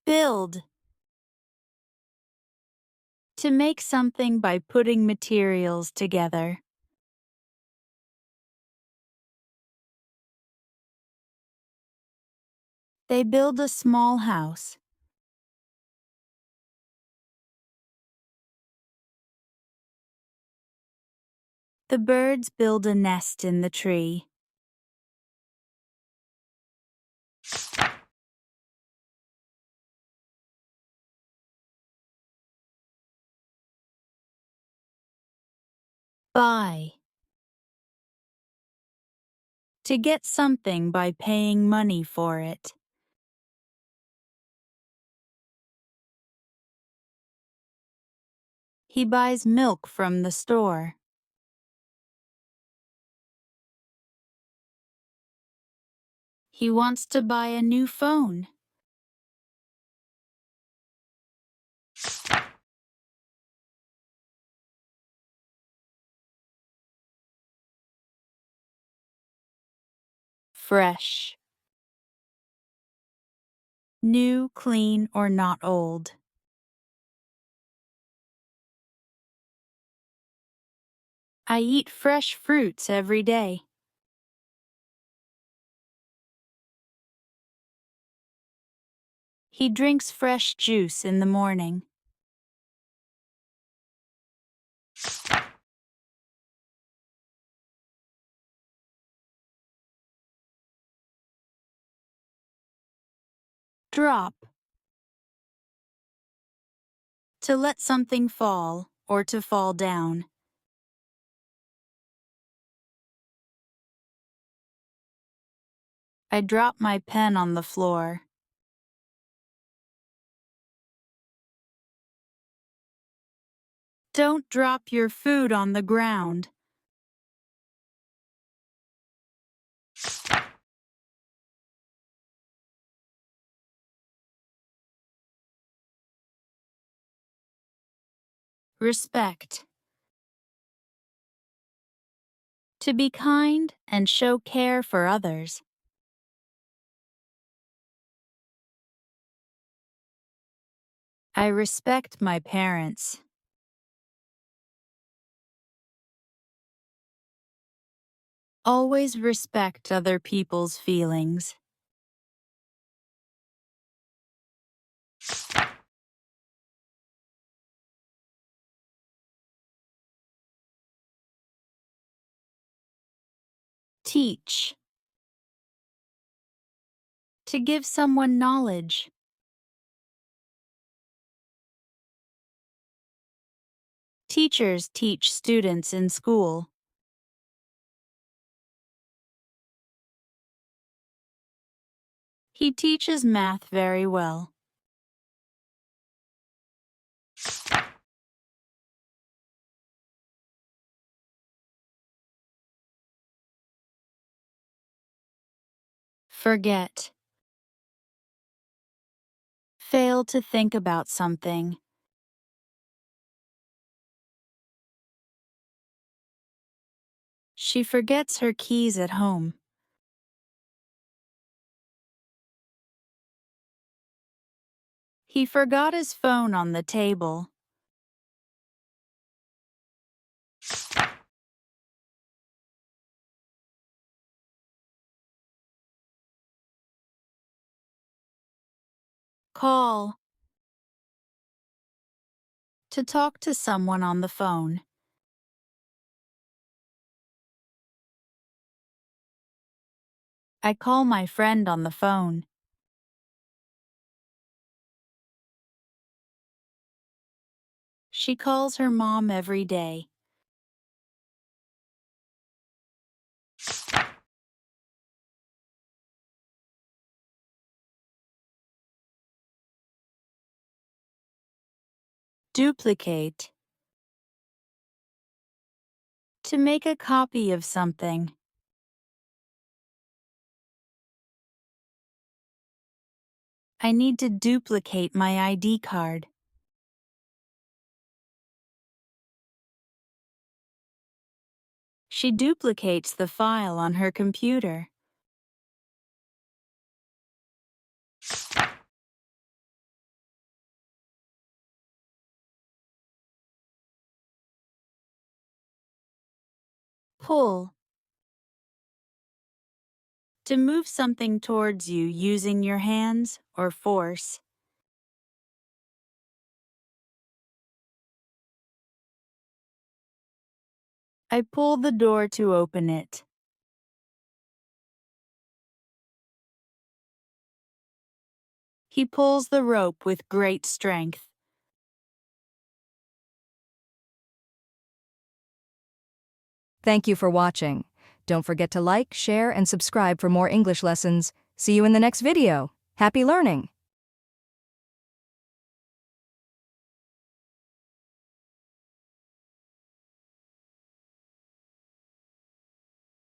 Build. To make something by putting materials together. They build a small house. The birds build a nest in the tree. Buy. To get something by paying money for it. He buys milk from the store. He wants to buy a new phone. Fresh. New, clean, or not old. I eat fresh fruits every day. He drinks fresh juice in the morning. Drop. To let something fall or to fall down. I drop my pen on the floor. Don't drop your food on the ground. Respect. To be kind and show care for others. I respect my parents. Always respect other people's feelings. Teach. To give someone knowledge. Teachers teach students in school. He teaches math very well. Forget. Fail to think about something. She forgets her keys at home. He forgot his phone on the table. Call. To talk to someone on the phone. I call my friend on the phone. She calls her mom every day. Duplicate. To make a copy of something. I need to duplicate my ID card. She duplicates the file on her computer. Pull. To move something towards you using your hands or force. I pull the door to open it. He pulls the rope with great strength. Thank you for watching. Don't forget to like, share, and subscribe for more English lessons. See you in the next video. Happy learning!